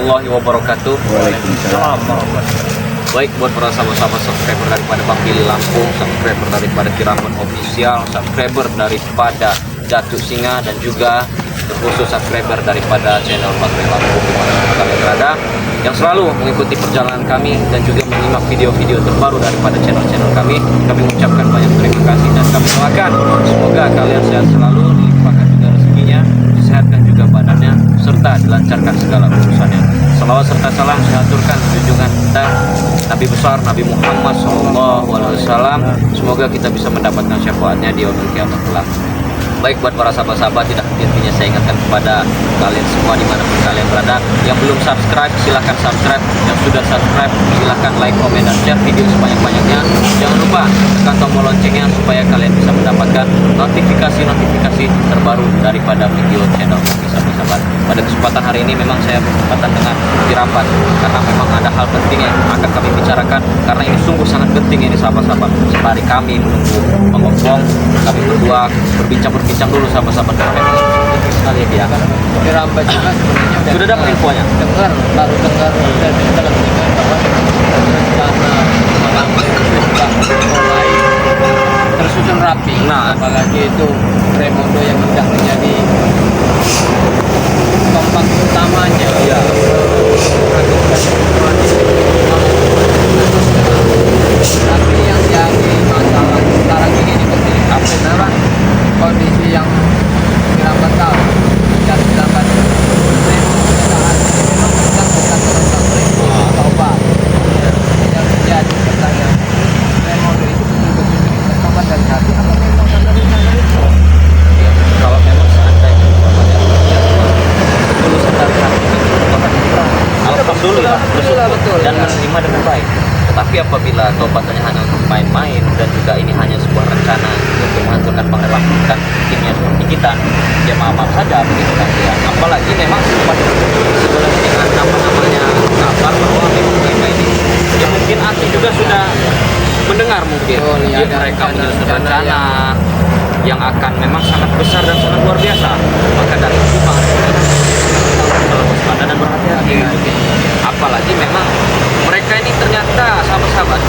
Warahmatullahi wabarakatuh. Waalaikumsalam. Baik, buat para sahabat-sahabat subscriber daripada Bang Billy Lampung, subscriber daripada Kiraman Official, subscriber daripada Datuk Singa, dan juga terkhusus subscriber daripada channel Bang Billy Lampung dimanapun kalian berada, yang selalu mengikuti perjalanan kami dan juga menyimak video-video terbaru daripada channel-channel kami. Kami mengucapkan banyak terima kasih dan kami doakan semoga kalian sehat selalu, dilimpahkan juga rezekinya, disehatkan juga badannya, serta dilancarkan segala urusannya. Salawat serta salam saya aturkan junjungan kita Nabi besar Nabi Muhammad SAW. Semoga kita bisa mendapatkan syafaatnya di yaumil kiamat kelak. Baik, buat para sahabat-sahabat, tidak intinya saya ingatkan kepada kalian semua dimanapun kalian berada, yang belum subscribe silahkan subscribe, yang sudah subscribe silahkan like, komen, dan share video sebanyak-banyaknya. Jangan lupa tekan tombol loncengnya supaya kalian bisa mendapatkan notifikasi terbaru daripada video channel sahabat-sahabat. Pada kesempatan hari ini memang saya berkesempatan dengan Kirapan karena memang ada hal penting yang akan kami bicarakan, karena ini sungguh sangat penting ini sahabat-sahabat. Sembari kami menunggu mengobrol, kami berdua berbincang dulu sahabat-sahabat, karena memang penting sekali ya dia. Kirapan juga sebenarnya Sudah dapat infonya? baru dengar dari televisi bahwa rencana Malambir itu sudah mulai tersusun rapi. Nah, apalagi itu Raimondo yang sudah menjadi kompak utamanya. Ya. Tapi yang jadi masalah sekarang ini apa kondisi yang Kirapan tahu dan sedangkan yang menjadi pertanyaan Raimondo itu betul-betul bertobat dari hati apa memang karena rencana itu? kalau memang seandainya ketulusan dari hati alhamdulillah betul dan menerima dengan baik. Tetapi apabila tobatannya hanya untuk main-main dan juga ini hanya sebuah rencana untuk menghancurkan Bang Lampung dan timnya seperti kita, ya maaf saja begitu kan ya. Apalagi memang sebenarnya dengan namanya kabar bahwa memang mereka ini, ya mungkin Aki juga sudah mendengar mungkin ya, mereka menyusun rencana yang akan memang sangat besar dan sangat luar biasa. Maka dari itu Bang waspada dan berhati-hati. Apalagi memang mereka ini ternyata sahabat-sahabat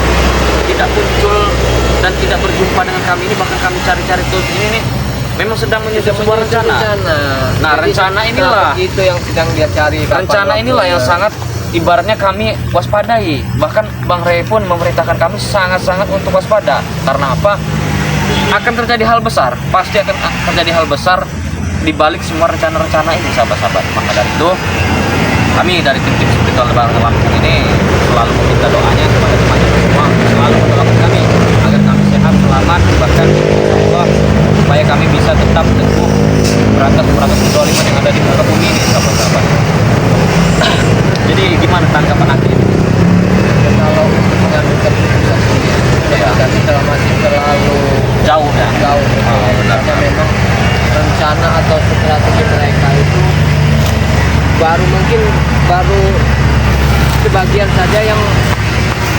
tidak muncul dan tidak berjumpa dengan kami ini, bahkan kami cari-cari terus ini nih memang sedang menyusun sebuah rencana. Nah, jadi rencana inilah itu yang sedang dia cari. Rencana inilah yang sangat ibaratnya kami waspadai. Bahkan Bang Rey pun memerintahkan kami sangat-sangat untuk waspada. Karena apa? Akan terjadi hal besar. Pasti akan terjadi hal besar di balik semua rencana-rencana ini sahabat-sahabat. Maka dari itu kami dari tim spiritual Bang Lampung ini selalu meminta doanya kepada teman-teman semua, selalu mendoakan kami agar kami sehat, selamat, bahkan Allah supaya kami bisa tetap teguh berantas kezaliman yang ada di muka bumi ini sahabat-sahabat. Jadi gimana tanggapan nanti? Kalau untuk mengambil keputusan ini Ya. tapi kalau masih terlalu Jauh ya? jauh benar. karena memang rencana atau strategi mereka itu baru sebagian saja yang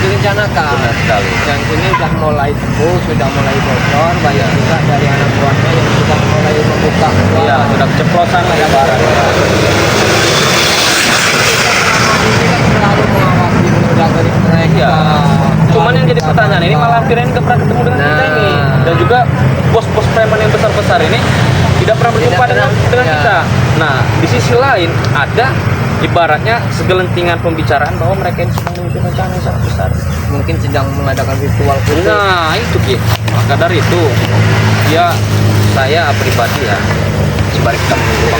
direncanakan. Benar sekali. Yang ini sudah mulai tumbuh, sudah mulai bocor, banyak juga dari anak buahnya yang sudah mulai membuka. Iya, sudah keceplosan lah ya barang. Selalu mengawasi produk dari mereka. Iya. Cuman yang jadi pertanyaan ini malah akhirnya nggak pernah ketemu dengan kita ini, dan juga bos-bos preman yang besar-besar ini tidak pernah berjumpa dengan kita. Nah, di sisi lain ada ibaratnya segelintingan pembicaraan bahwa mereka ini sedang menyusun rencana yang sangat besar. Mungkin sedang mengadakan ritual khusus. Nah, itu Ki. Maka dari itu, ya saya pribadi ya, sembari kita menunggu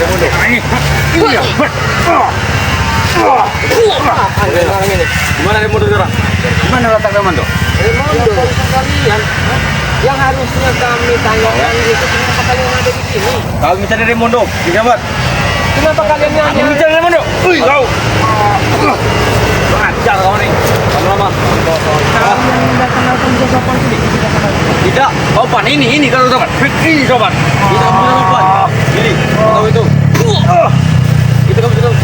gimana dia mundur sekarang? Gimana letak Raimondo? Raimondo kalian yang harusnya kami tanyakan itu kenapa kalian ada di sini? Kau mencari Raimondo, sahabat. Kenapa kalian Aku nanya? mencari Raimondo. Kau. Ajar kau nih. Lama-lama. Kalian tidak kenal petugas sopan sini? Tidak. Sopan ini kalau sopan. Ini sopan. Tidak punya sopan. Ini. Tahu itu. Itu kamu tahu.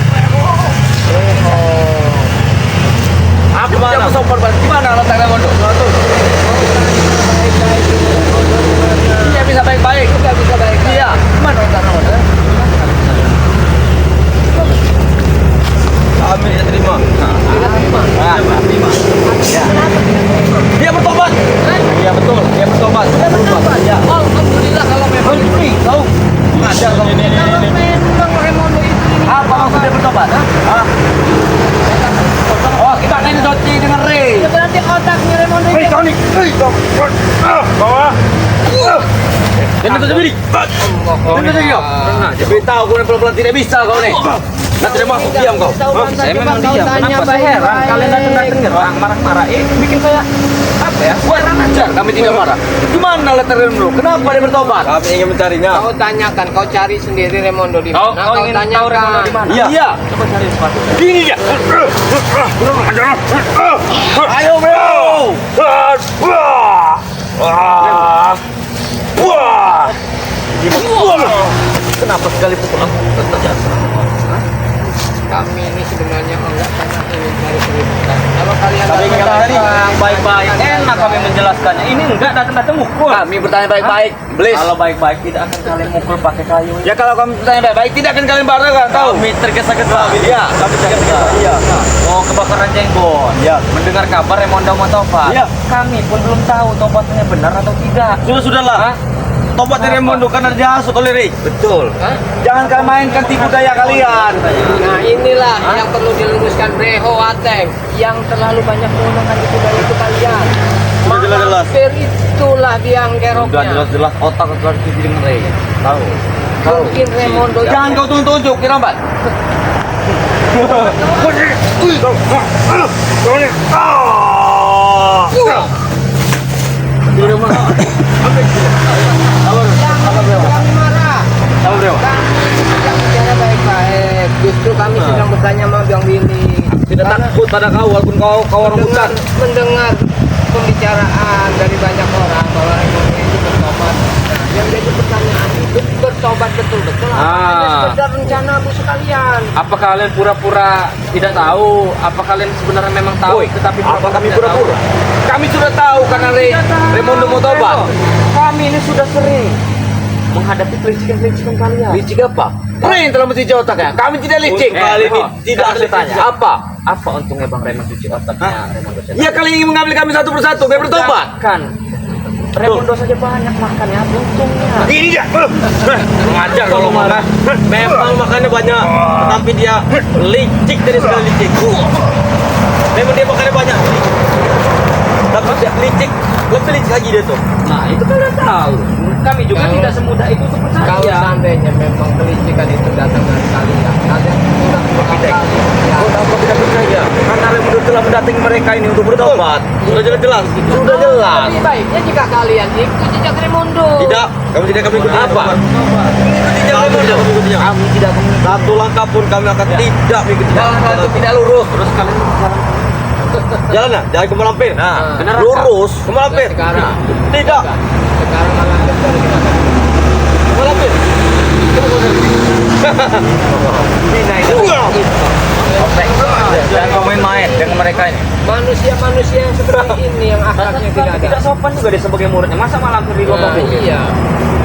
Aku mana? Sopan banget. Gimana letak Raimondo? Iya bisa baik-baik. Iya. Gimana letak Raimondo? sendiri. Tunggu saja kau. Nah, jadi tahu kau pelan-pelan tidak bisa kau nih. Nah, tidak masuk diam kau. Saya memang diam. Kenapa saya heran? Kalian datang-datang nyerang, marah-marah. Bikin saya apa ya? Kurang ajar, kami tidak marah. Gimana letter Raimondo? Kenapa dia bertobat? Kami ingin mencarinya. Kau tanyakan, kau cari sendiri Raimondo di Kau mana? Kau ingin tahu Raimondo di mana? Iya. Coba cari sepatu. Ini dia. Ayo bro. Kenapa sekali pukul aku? Kami ini sebenarnya enggak pernah ingin cari keributan. Kalau kalian Kami ingin datang cari yang baik-baik. Enak kami menjelaskannya. Ini enggak datang-datang mukul. Kami bertanya baik-baik, please. Kalau baik-baik tidak akan kalian mukul pakai kayu. Ya kalau kami bertanya baik-baik, tidak akan kalian bareng kan? Tahu? Kami tergesa-gesa. Iya. Kami tergesa-gesa. Iya. Mau kebakaran jenggot. Iya. Mendengar kabar Raimondo mau tobat. Iya. Kami pun belum tahu tobatnya benar atau tidak. Sudahlah. Tobat dari Raimondo karena dihasut oleh Ray. Betul. Hah? Jangan kalian mainkan tipu daya kalian. Nah inilah yang perlu diluruskan Breho Ateng. Yang terlalu banyak menggunakan tipu daya itu kalian. Sudah jelas-jelas. Mampir itulah biang Sudah keroknya. jelas-jelas otak telah dicuci dengan Ray. Tahu? Mungkin Raimondo Jangan kau tunjuk, Kirambat. Jangan marah. Tahu bro? Kami sedang bicara baik-baik. Justru kami sedang bertanya sama Bang Billy. Tidak Karena takut pada kau walaupun kau orang mendengar, hutan. mendengar pembicaraan dari banyak orang bahwa Raimondo itu bertobat. Nah, yang jadi pertanyaan itu bertobat betul-betul apa hanya sekedar rencana busuk kalian? Apa kalian pura-pura tidak tahu? Apa kalian sebenarnya memang tahu? Woi, Tetapi apa kami tidak tahu? pura-pura? Kami sudah tahu karena Raimondo mau tobat. Kami ini sudah sering menghadapi kelicikan-kelicikan kalian. Licik apa? Ray yang telah mencuci otaknya. Kami tidak licik. Kali ini tidak Sekarang saya tanya. Apa? Apa untungnya Bang Raymond cuci otaknya? Raimondo Ya kalian ingin mengambil kami satu persatu. Kami bertobat. Kan Raimondo saja banyak makannya. Apa untungnya? Ini dia. Mengajar kalau marah. Memang makannya banyak, tapi dia licik dari segala licik. Memang dia makannya banyak, tapi dia licik, lebih licik lagi dia tuh. Nah itu kalian tahu. Kami juga Kalau- tidak semudah itu untuk Kalau percaya. seandainya memang kelicikan itu datang dari kalian, kalian sudah berkali ya. Kau tidak percaya? Karena Raimondo telah mendatangi mereka ini untuk bertobat. Sudah jelas-jelas. Sudah jelas. Lebih baiknya jika kalian ikut jejak Raimondo. Tidak, kami tidak kami ikuti Apa? Kami tidak kami ikutinya. Kami tidak mengikuti. Satu langkah pun kami akan tidak mengikuti. Jalan itu tidak lurus. Terus kalian jalan Jalan ya, jalan ke Malampir. Nah, Benar, lurus ke Malampir. Sekarang, Tidak, sekarang malah dari kita. ke Malampir. Bina itu. Jangan kau main-main dengan mereka ini. Manusia-manusia yang seperti ini yang akhlaknya tidak ada. tidak sopan juga dia sebagai muridnya. Masa malam di Nah, lubang bukit? iya.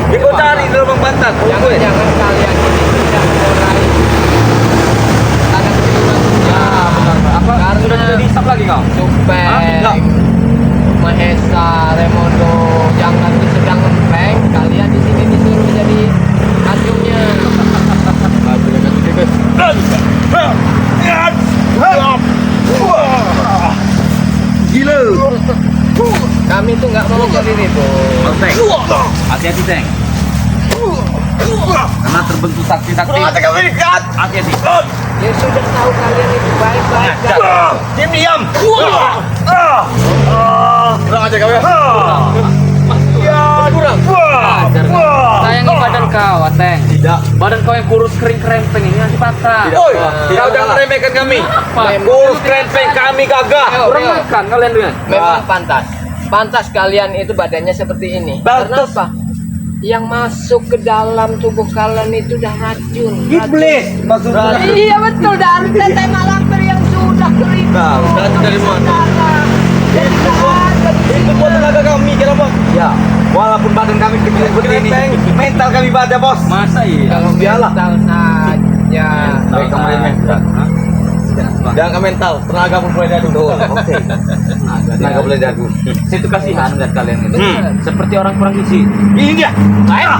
Ya kau cari di lubang pantat. Jangan-jangan kalian ini tidak meraih tanda terima. Ya, Apa? Karena Sudah tidak dihisap lagi kau? Supeng, Mahesa, Raimondo, yang lagi sedang ngempeng, kalian di sini disuruh jadi hasilnya. Gila. Kami tuh nggak mau jadi ribut. Hati-hati, Teng. Karena terbentuk saksi-saksi. Hati-hati. Ya sudah tahu kalian itu baik-baik. Diam. Kurang aja kami. Kurang. Sayangi badan kau, Teng. Tidak. Badan kau yang kurus kering kerempeng ini nanti patah. Tidak. Oi, Tidak kau jangan salah. meremehkan kami. Apa? Kurus krempeng kami gagah. Ayo, Kurang ayo. makan kalian lihat. Memang pantas. Pantas kalian itu badannya seperti ini. Pantas. Karena apa? Yang masuk ke dalam tubuh kalian itu udah racun. Iblis maksudnya. Iya betul, dari tetek malampir yang sudah kering. Nah, berarti dari mana? Jadi nggak ada di Itu sini. buat tenaga kami, kenapa? Ya, walaupun badan kami kecil seperti ini, mental kami pada bos. Masa iya? Kalau Biarlah. mental saja. Baik, kamu mental. Jangan ke mental, tenaga pun boleh dadu. Oke. Naga boleh dagu. Saya tuh kasihan lihat kalian itu. Seperti orang kurang gizi. Ini dia. Ayo.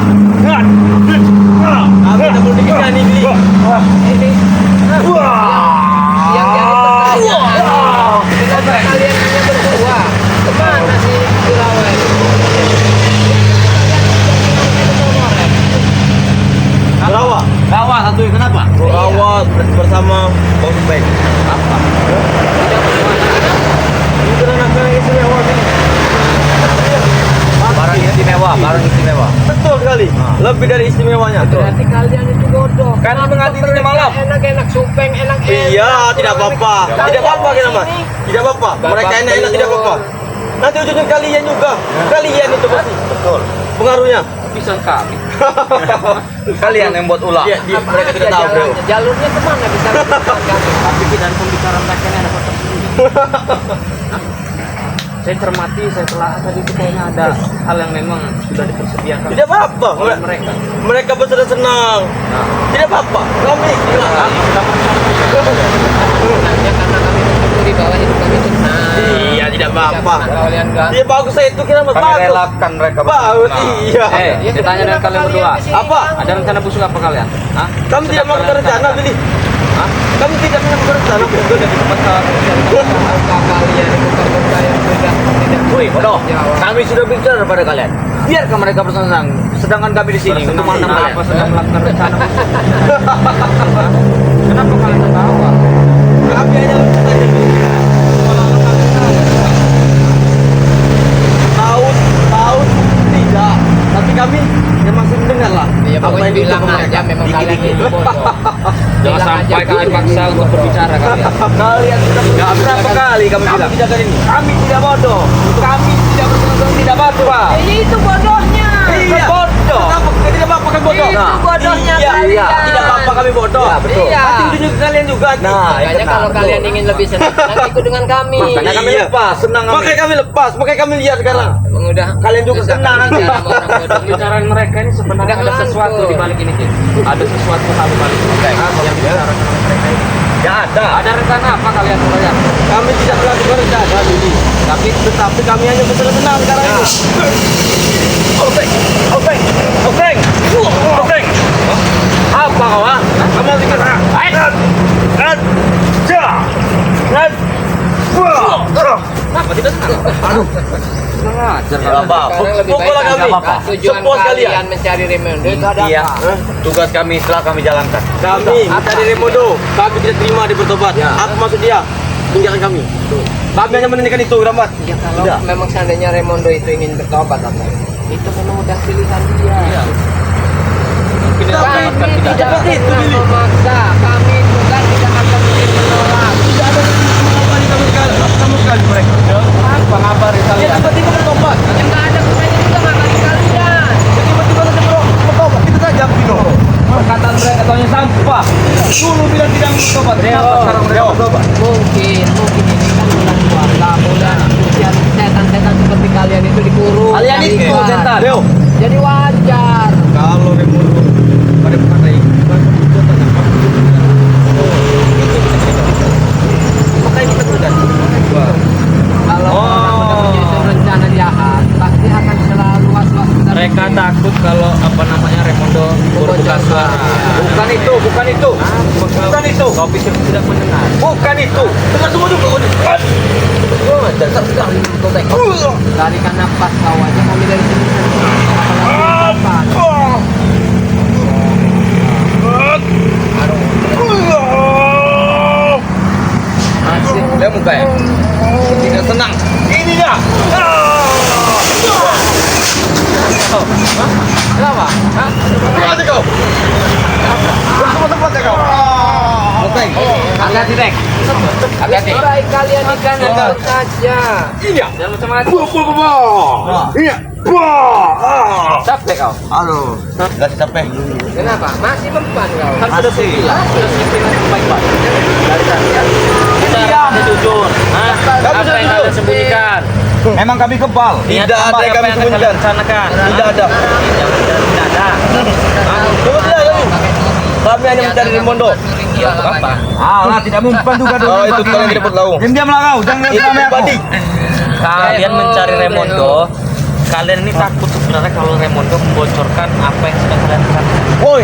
Kami tidak boleh dikira ini. Ini yang jadi pertanyaan. Kenapa kalian hanya berdua? Kemana sih Kilauan? apa-apa. Kalian Tidak apa-apa di kan Mas? sini. Tidak apa-apa. Mereka enak-enak tidak apa-apa. Nanti ujungnya kalian juga. Kalian itu pasti. Betul. Pengaruhnya. Bisa kami. Kalian yang buat ulah. Iya, Apa mereka aja tidak tahu, Bro. jalurnya kemana bisa menentukan kami? Tapi dan pembicaraan mereka ini ada kotak sendiri. Saya cermati, saya telah tadi itu kayaknya ada hal yang memang sudah dipersediakan Tidak apa-apa. oleh mereka. Mereka bersenang-senang. Tidak apa-apa. Kami gila. Hanya karena kami mensyukuri bahwa hidup kami tenang. Iya, tidak apa-apa. Tidak pernah kalian gak. Iya bagus saya itu kira Mas. Kami Bagus. relakan mereka Bagus. bersenang. Iya. Saya tanya dengan kalian berdua. Apa? Ada rencana busuk apa kalian? Hah? Kami tidak melakukan rencana, Billy. Hah? Kami tidak melakukan rencana. Itu dari tempat Apakah kalian itu berbeda yang tidak Wih, bodoh. jawab? Kami sudah bicara kepada kalian. Biarkan mereka bersenang. Sedangkan kami di sini untuk menang kalian. Apa sedang melakukan rencana busuk? Kenapa kalian tertawa? Kami hanya saja tahu tidak, tapi kami ya masih mendengar lah. Ya pokoknya yang bilang diucapkan aja mereka. memang kalian ini bodoh. Jangan Bilang sampai aja kalian kami paksa ini untuk bodoh. berbicara kalian. Kalian sudah Berapa kali kami kami bilang? tidak kali ini. Kami tidak bodoh. Kami tidak bersenang tidak bodoh. Ya itu bodohnya. Iya. Bodoh. Kenapa tidak apa-apa kan bodoh? Itu bodohnya Iya. kalian. Tidak apa-apa kami bodoh. Iya, betul. Iya. Nanti ujungnya kalian juga. Makanya kalau kalian ingin lebih senang, ikut dengan kami. Makanya kami Iya. lepas, senang kami. Makanya kami lepas, makanya kami lihat sekarang. Emang udah Kalian juga susah senang kami nanti. bicara sama orang bodoh. Pembicaraan mereka ini sebenarnya Udah ada ngantuk. sesuatu di balik ini, Cik. Ada sesuatu hal di balik ini. Apa yang dibicarakan oleh mereka ini? Ya ada. Ada rencana apa kalian? Kami tidak melakukan rencana ini. Tetapi kami hanya bersenang-senang sekarang ini. Oseng, oseng, oseng, oseng. Apa kau? Ah? Kamu masih kena? Kenapa tidak senang? Aduh. Sengaja Ya, Pak. Sekarang lebih Pukul baik kami. apa? Tujuan Sepuas kalian. kalian mencari Raimondo itu ada Iya. apa? Tugas kami telah kami jalankan. Kami mencari Remodo. Kami tidak terima dia bertobat. Apa maksud dia? Tinggalkan kami. Kami hanya menanyakan itu, Rahmat. Ya kalau Udah. memang seandainya Raimondo itu ingin bertobat apa? Itu memang udah pilihan dia. Iya. Mungkin dia Kami mendapatkan tidak tidak. Seperti itu, pernah Billy. memaksa. Kami juga tidak akan mungkin menolak. Tidak ada sama sekali mereka. Apa ngabari Dia kalian? tiba-tiba bertobat. Yang nggak ada gunanya juga ngabari kalian. Dia tiba-tiba saja bertobat. Kita saja Pino. Perkataan mereka taunya sampah. Dulu bilang tidak mau bertobat. Kenapa sekarang mereka bertobat? Mungkin ini kan bulan puasa, bulan ujian setan-setan seperti kalian itu dikurung. Kalian itu diikat. setan. Leo, Jadi wajar. kalau Remodo pada perkara ini, makanya kita berjanji. Kalau orang udah punya itu rencana jahat, pasti akan selalu was-was. Mereka takut kalau apa namanya Raimondo berbuka suara. Bukan itu, bukan itu. Bukan itu. Kau pikir tidak mendengar? Bukan itu. Dengar semua dulu. Dasar sekali kau teh. Tarikan nafas kau aja kami dari sini. Apalagi nafas. Masih. Dia muka ya. Tidak senang. Ini dah. Kenapa? Mati kau. Bersama tempatnya kau. Oseng. Hati-hati, Dek. Hati-hati. Lebih baik kalian ikan dan saja. Ini ya. Jangan macam-macam. Iya. Capek kau. Aduh. Enggak capek. Kenapa? Masih mempan kau. Kan sudah sembilan. Sudah sembilan baik-baik. Dari tadi ya. Kita harus jujur. Hah? Apa yang kalian sembunyikan? Memang kami kebal. Niat Tidak apa ada yang kami akan kalian sembunyikan. rencanakan? Tidak ada. Tidak ada. Coba tidak kami. Kami hanya mencari Remondo. Iya, apa? Alah, tidak mempan juga dong. Oh, itu kalian tidak perlu tahu. Diam-diam lah kau, jangan Itu rame aku. pribadi. Kalian mencari Raimondo. Kalian ini takut sebenarnya kalau Raimondo membocorkan apa yang sedang kalian rencanakan. Woi,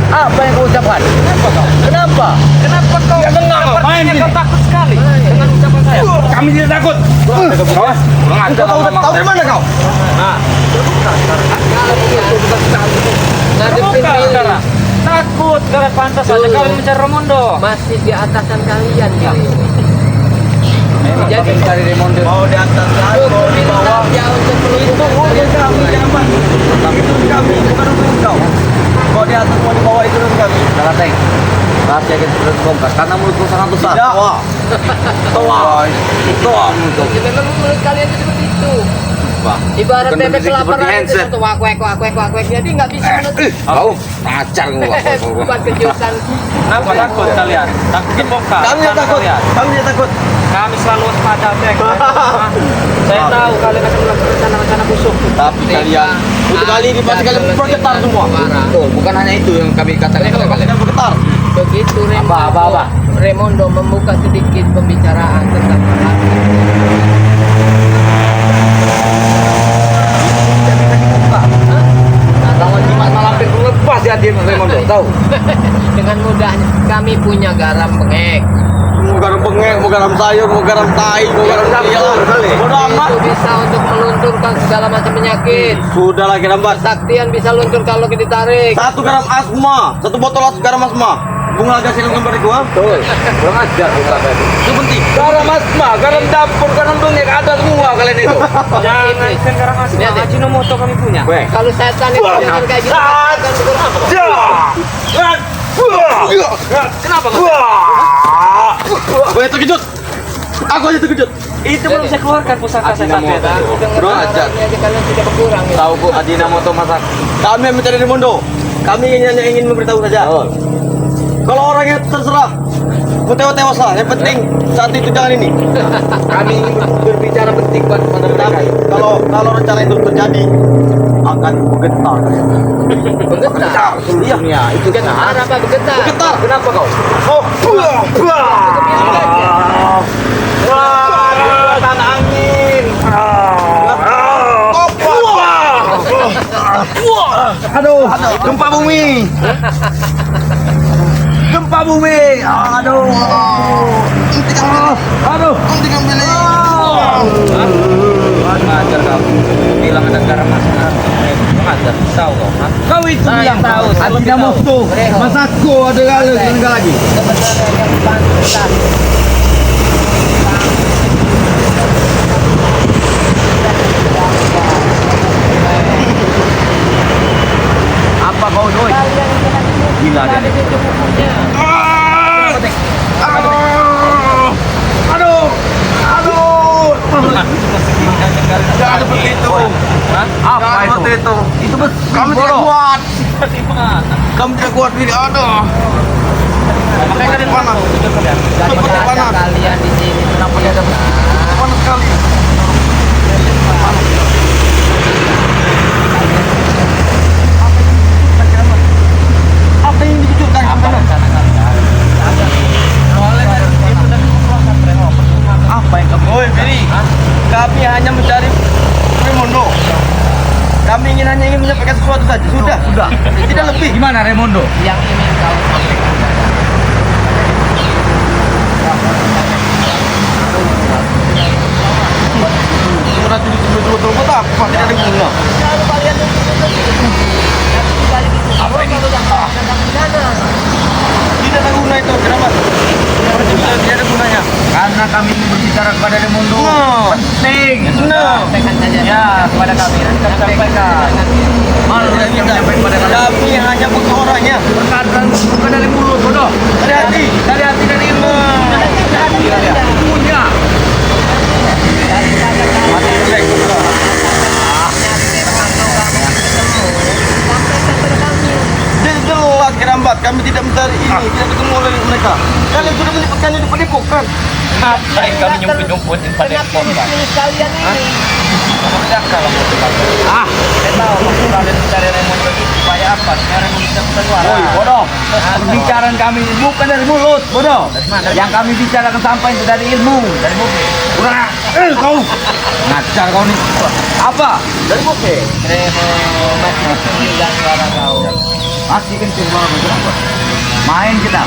apa yang kau ucapkan? Kenapa kau? Kenapa? Kenapa kau? Ya, tenang, kau. Sepertinya Main kau ini. takut sekali dengan ucapan saya. Kami tidak takut. Kau tahu dari mana kau? Nah, Ngadepin terbuka Billy. sekarang. Takut karena pantas saja Dulu. kalian mencari Raimondo. Masih di atasan kalian Billy. Jadi cari Raimondo. Mau di atas kan, mau di bawah. ya untuk Itu urusan kami, jangan itu kami, bukan urusan kau. Mau di atas mau di bawah itu urusan kami. Jangan teng. Rahasia kita sudah terbongkar karena mulutku sangat besar. Tidak. Wah. Toa. Toa mulut. Ya, memang menurut kalian itu seperti itu. Wah. Ibarat Bukan bebek berbisik seperti kelaparan itu handset. satu wakwek jadi nggak bisa menutup. Kau pacar gua. Bukan kejutan. Kenapa takut kalian? Takut dibongkar. Kami yang Karena takut, kalian. kami yang takut. Kami selalu waspada, Bek. Saya tahu kalian akan melakukan rencana-rencana busuk. Tapi kalian, untuk kali ini pasti kalian bergetar semua. Betul, bukan hanya itu yang kami katakan kepada kalian. Kalian bergetar. Begitu Apa? Raimondo membuka sedikit pembicaraan tentang hal Tangan jimat malampir lepas ya dia Raimondo, tahu? dengan mudahnya kami punya garam bengek. Mau garam bengek, mau garam sayur, mau garam tai, mau garam liar. Bodoh amat. Itu bisa untuk melunturkan segala macam penyakit. Sudah lagi lambat. Saktian bisa luntur kalau kita ditarik. 1 gram asma, 1 botol garam asma. Bunga agak silang gambar gua. Betul. Kurang ajar bukan tadi. Itu penting. Garam asma, garam dapur, garam bengek ada semua kalian itu. Jangan kan garam asma. Lihat, lihat. Ajinomoto kami punya. Weh. Kalau setan itu dengan kayak gitu akan berapa? Kenapa kau? Gue terkejut. Aku aja terkejut. Itu belum saya keluarkan pusaka saya Ajinomoto. sampai. Dengan Kurang ajar. garamnya aja kalian tidak berkurang ya. Tahu Bu Ajinomoto masak. Kami yang mencari Raimondo. Kami hanya ingin memberitahu saja. Oh. Kalau orangnya terserah, mau tewas lah. Yang penting saat itu jangan ini. Kami berbicara penting pada mereka. Tapi kalau rencana itu terjadi akan bergetar. Bergetar. Seluruh dunia itu Getar apa bergetar? Bergetar. Kenapa kau? Oh, Kekuatan angin. aduh, gempa bumi. Gempa bumi. Aduh. Aduh. Mengajar kamu. Bilang ada garam asma. Mengajar. Tahu kau? Hah? Kau itu Saya bilang tahu, saya lebih tidak tahu. musuh. Masaku ada lagi. Sebenarnya yang pantas. Apa kau doi? Gila dia. Aduh. Jangan seperti itu. Hah? Apa Jangan itu? seperti itu. Itu bes. Kamu tidak bodoh. kuat. Kamu tidak kuat diri. Aduh. Makanya kalian Panas. Daripada Panas. kalian di sini Kenapa dia ada Panas sekali. Apa yang dikucurkan? apa yang kamu? Oi, Ferry. Kami hanya mencari Raimondo. Kami hanya ingin menyampaikan sesuatu saja. Sudah. Tidak lebih. Gimana Raimondo? yang ingin kau sampaikan adalah Surat itu betul-betul buat apa? Tidak ada guna. apa yang itu yang kau katakan di sana? Tidak ada guna itu. Kenapa? Tidak ada gunanya. Karena kami ingin berbicara kepada Raimondo. No. Penting. No. Sampaikan saja. Ya, kepada kami. Nanti kami sampaikan. Malu Tidak kami bisa. sampaikan kepada kami. Kami hanya butuh orangnya. Perkataan bukan dari mulut, bodoh. Dari hati. Dari hati dan ilmu. Punya. Dia jelas kerambat. Kami tidak mencari ini. Tidak ketemu oleh mereka. Kalian sudah menipukan nipu kan? Ngapain kami nyumput-nyumputin pada Kenapa ekor, Pak? pilih kalian ini? Kamu dakal lah maksud kalian. Saya tahu maksud kalian mencari Raimondo itu supaya apa? Supaya Raimondo bisa bersuara. Woi, bodoh. Pembicaraan kami bukan dari mulut, bodoh. Yang kami bicarakan sampai itu dari ilmu, dari bukti. Kurang. Kau. Ngajar kau nih. Apa? Dari bukti. Dan suara kau. Masih kencing suara kau. Kenapa? Main kita.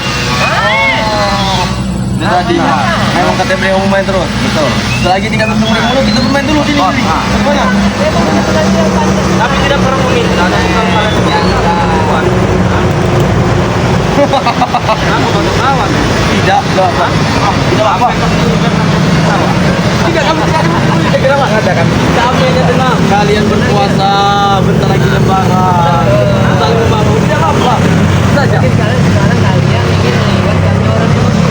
Jadi, memang kata beliau main terus. Betul. Selagi tidak bertemu Raimondo, kita bermain dulu sini. Oh, sini. ah. Bagaimana? Tapi tidak pernah meminta. Dan bukan kalian membuat. Kenapa kau tertawa? Tidak apa. Tidak apa. kenapa? Kami hanya tenang. Kalian berpuasa, bentar lagi lebaran. Saling membangun, tidak apa-apa. Saja. Mungkin sekarang kalian ingin melihat kami orang emosi.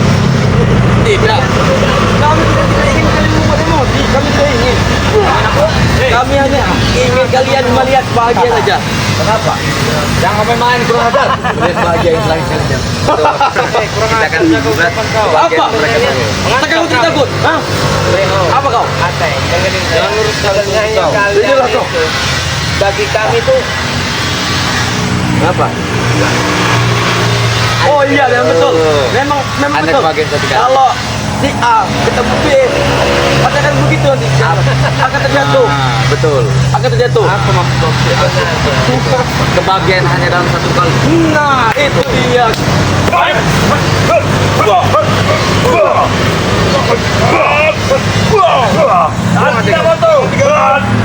Tidak. Kami tidak ingin kalian membuat emosi. Kami tidak ingin. Kami hanya ingin kalian melihat bahagia saja. Kenapa? Jangan main-main kurang ajar. Melihat bahagia yang selain saja. Kita akan buat Apa? Takut takut? Hah? Apa kau? Atai, dengerin saya. Sebenarnya kalian Jujurlah kau. itu bagi kami tuh Apa? Oh iya, memang betul. Memang Ada betul. kebagian satu kali. Kalau si A ketemu B, pasti akan begitu nanti. Akan terjatuh. Betul. Akan terjatuh. Apa maksud kebahagiaan hanya dalam satu kali? Nah, itu dia. Tidak